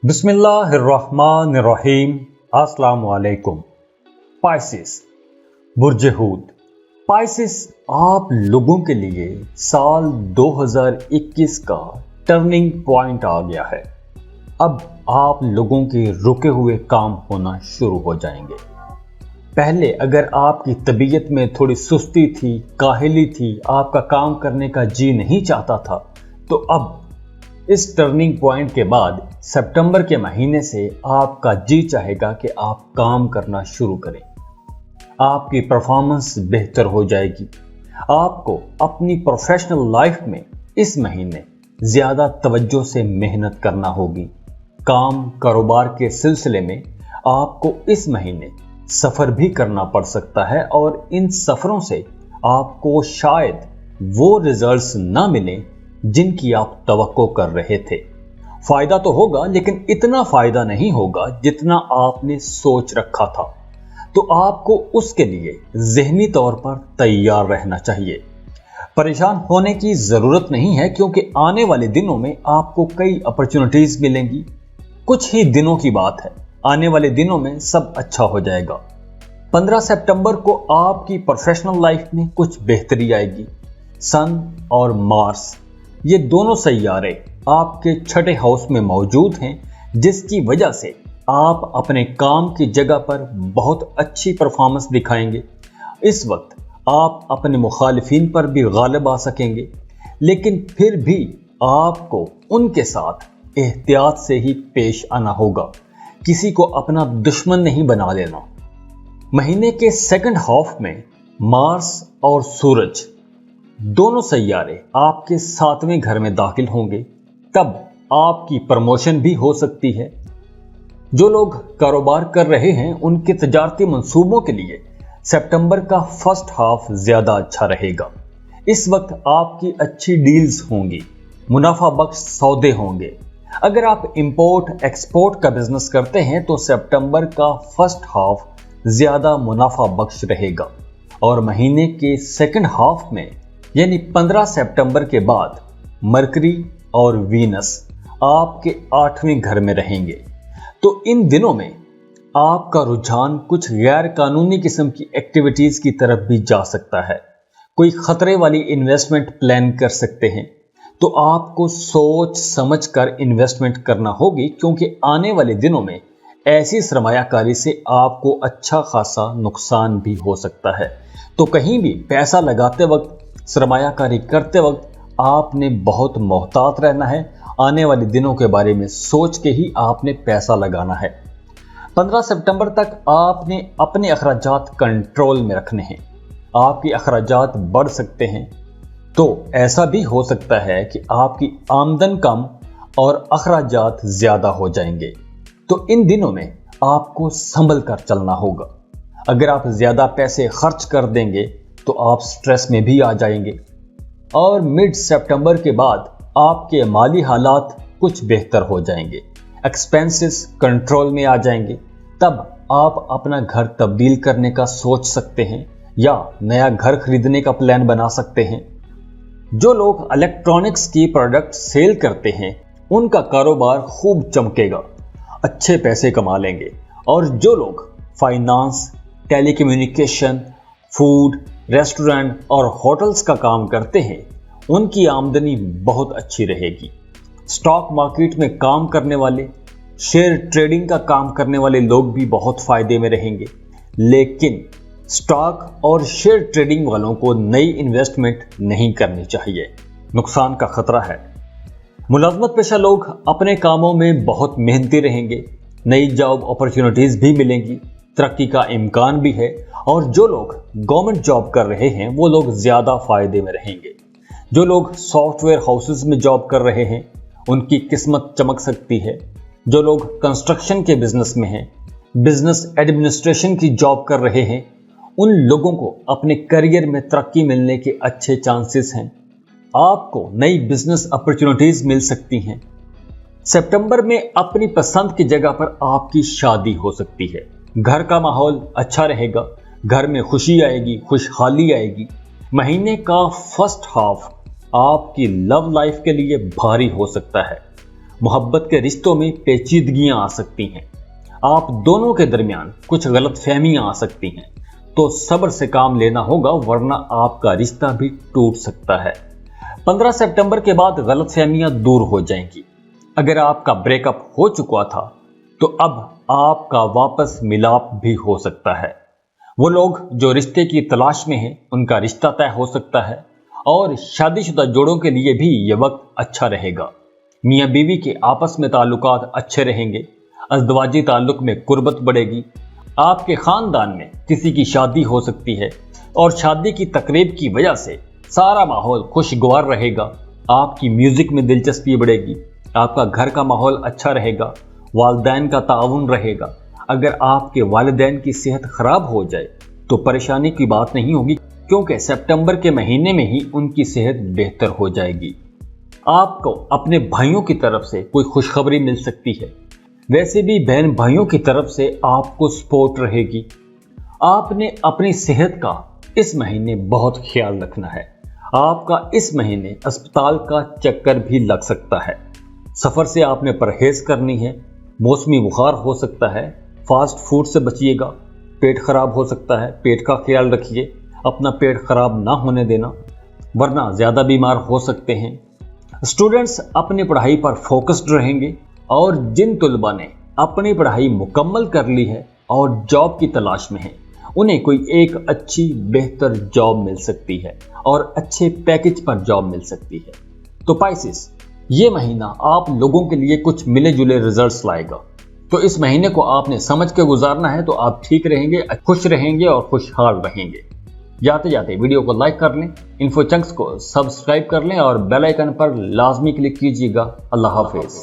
बिस्मिल्लाहिर्रहमानिर्रहीम। अस्सलाम वालेकुम। पाइसेस, बुर्ज हूत। पाइसेस, आप लोगों के लिए साल 2021 का टर्निंग पॉइंट आ गया है। अब आप लोगों के रुके हुए काम होना शुरू हो जाएंगे। पहले अगर आपकी तबीयत में थोड़ी सुस्ती थी, काहली थी, आपका काम करने का जी नहीं चाहता था, तो अब इस टर्निंग पॉइंट के बाद सितंबर के महीने से आपका जी चाहेगा कि आप काम करना शुरू करें। आपकी परफॉर्मेंस बेहतर हो जाएगी। आपको अपनी प्रोफेशनल लाइफ में इस महीने ज्यादा तवज्जो से मेहनत करना होगी। काम कारोबार के सिलसिले में आपको इस महीने सफर भी करना पड़ सकता है और इन सफरों से आपको शायद वो रिजल्ट्स ना मिले जिनकी आप तवक्को कर रहे थे। फायदा तो होगा, लेकिन इतना फायदा नहीं होगा जितना आपने सोच रखा था। तो आपको उसके लिए ज़हनी तौर पर तैयार रहना चाहिए। परेशान होने की जरूरत नहीं है, क्योंकि आने वाले दिनों में आपको कई अपॉर्चुनिटीज मिलेंगी। कुछ ही दिनों की बात है, आने वाले दिनों में सब अच्छा हो जाएगा। 15 सितंबर को आपकी प्रोफेशनल लाइफ में कुछ बेहतरी आएगी। सन और मार्स, ये दोनों सैयारे आपके छठे हाउस में मौजूद हैं, जिसकी वजह से आप अपने काम की जगह पर बहुत अच्छी परफॉर्मेंस दिखाएंगे। इस वक्त आप अपने मुखालिफिन पर भी गालिब आ सकेंगे, लेकिन फिर भी आपको उनके साथ एहतियात से ही पेश आना होगा। किसी को अपना दुश्मन नहीं बना लेना। महीने के सेकंड हाफ में मार्स और सूरज दोनों सैयारे आपके 7वें घर में दाखिल होंगे। तब आपकी प्रमोशन भी हो सकती है। जो लोग कारोबार कर रहे हैं, उनके तजारती मंसूबों के लिए सितंबर का फर्स्ट हाफ ज्यादा अच्छा रहेगा। इस वक्त आपकी अच्छी डील्स होंगी, मुनाफा बख्श सौदे होंगे। अगर आप इंपोर्ट एक्सपोर्ट का बिजनेस करते हैं तो सितंबर का फर्स्ट हाफ ज्यादा मुनाफा बख्श रहेगा। और महीने के सेकंड हाफ में यानी 15 सितंबर के बाद मरकरी और वीनस आपके 8वें घर में रहेंगे। तो इन दिनों में आपका रुझान कुछ गैर कानूनी किस्म की एक्टिविटीज की तरफ भी जा सकता है। कोई खतरे वाली इन्वेस्टमेंट प्लान कर सकते हैं, तो आपको सोच समझ कर इन्वेस्टमेंट करना होगी, क्योंकि आने वाले दिनों में ऐसी सरमायाकारी से आपको अच्छा खासा नुकसान भी हो सकता है। तो कहीं भी पैसा लगाते वक्त, सरमायाकारी करते वक्त आपने बहुत मोहतात रहना है। आने वाले दिनों के बारे में सोच के ही आपने पैसा लगाना है। 15 सितंबर तक आपने अपने अखराजात कंट्रोल में रखने हैं। आपके अखराजात बढ़ सकते हैं, तो ऐसा भी हो सकता है कि आपकी आमदन कम और अखराजात ज्यादा हो जाएंगे। तो इन दिनों में आपको संभल कर चलना होगा। अगर आप ज्यादा पैसे खर्च कर देंगे तो आप स्ट्रेस में भी आ जाएंगे। और मिड सितंबर के बाद आपके माली हालात कुछ बेहतर हो जाएंगे। एक्सपेंसेस कंट्रोल में आ जाएंगे। तब आप अपना घर तब्दील करने का सोच सकते हैं या नया घर खरीदने का प्लान बना सकते हैं। जो लोग इलेक्ट्रॉनिक्स की प्रोडक्ट सेल करते हैं, उनका कारोबार खूब चमकेगा, अच्छे पैसे कमा लेंगे। और जो लोग फाइनेंस, टेलीकम्युनिकेशन, फूड, रेस्टोरेंट और होटल्स का काम करते हैं, उनकी आमदनी बहुत अच्छी रहेगी। स्टॉक मार्केट में काम करने वाले, शेयर ट्रेडिंग का काम करने वाले लोग भी बहुत फायदे में रहेंगे। लेकिन स्टॉक और शेयर ट्रेडिंग वालों को नई इन्वेस्टमेंट नहीं करनी चाहिए, नुकसान का खतरा है। मुलाजमत पेशा लोग अपने कामों में बहुत मेहनती रहेंगे। नई जॉब अपॉर्चुनिटीज भी मिलेंगी, तरक्की का इम्कान भी है। और जो लोग गवर्नमेंट जॉब कर रहे हैं, वो लोग ज्यादा फायदे में रहेंगे। जो लोग सॉफ्टवेयर हाउसेस में जॉब कर रहे हैं, उनकी किस्मत चमक सकती है। जो लोग कंस्ट्रक्शन के बिजनेस में हैं, बिजनेस एडमिनिस्ट्रेशन की जॉब कर रहे हैं, उन लोगों को अपने करियर में तरक्की मिलने के अच्छे चांसेस हैं। आपको नई बिजनेस अपॉर्चुनिटीज मिल सकती हैं। सितंबर में अपनी पसंद की जगह पर आपकी शादी हो सकती है। घर का माहौल अच्छा रहेगा, घर में खुशी आएगी, खुशहाली आएगी। महीने का फर्स्ट हाफ आपकी लव लाइफ के लिए भारी हो सकता है। मोहब्बत के रिश्तों में पेचीदगियां आ सकती हैं। आप दोनों के दरमियान कुछ गलतफहमियां आ सकती हैं, तो सब्र से काम लेना होगा, वरना आपका रिश्ता भी टूट सकता है। 15 सितंबर के बाद गलतफहमियां दूर हो जाएंगी। अगर आपका ब्रेकअप हो चुका था तो अब आपका वापस मिलाप भी हो सकता है। वो लोग जो रिश्ते की तलाश में हैं, उनका रिश्ता तय हो सकता है, और शादीशुदा जोड़ों के लिए भी ये वक्त अच्छा रहेगा। मियाँ बीवी के आपस में ताल्लुकात अच्छे रहेंगे। अज़दवाजी ताल्लुक में कुर्बत बढ़ेगी। आपके खानदान में किसी की शादी हो सकती है और शादी की तकरीब की वजह से सारा माहौल खुशगवार रहेगा। आपकी म्यूजिक में दिलचस्पी बढ़ेगी। आपका घर का माहौल अच्छा रहेगा। वालिदैन का ताउन रहेगा। अगर आपके वालिदैन की सेहत खराब हो जाए तो परेशानी की बात नहीं होगी, क्योंकि सितंबर के महीने में ही उनकी सेहत बेहतर हो जाएगी। आपको अपने भाइयों की तरफ से कोई खुशखबरी मिल सकती है। वैसे भी बहन भाइयों की तरफ से आपको सपोर्ट रहेगी। आपने अपनी सेहत का इस महीने बहुत ख्याल रखना है। आपका इस महीने अस्पताल का चक्कर भी लग सकता है। सफर से आपने परहेज करनी है। मौसमी बुखार हो सकता है। फास्ट फूड से बचिएगा। पेट खराब हो सकता है, पेट का ख्याल रखिए। अपना पेट खराब ना होने देना, वरना ज़्यादा बीमार हो सकते हैं। स्टूडेंट्स अपनी पढ़ाई पर फोकस्ड रहेंगे, और जिन तुलबा ने अपनी पढ़ाई मुकम्मल कर ली है और जॉब की तलाश में है, उन्हें कोई एक अच्छी बेहतर जॉब मिल सकती है और अच्छे पैकेज पर जॉब मिल सकती है। तो पाइसेस, ये महीना आप लोगों के लिए कुछ मिले जुले रिजल्ट्स लाएगा। तो इस महीने को आपने समझ के गुजारना है, तो आप ठीक रहेंगे, खुश रहेंगे और खुशहाल रहेंगे। जाते जाते वीडियो को लाइक कर लें, इन्फो चंक्स को सब्सक्राइब कर लें और बेल आइकन पर लाजमी क्लिक कीजिएगा। अल्लाह हाफिज।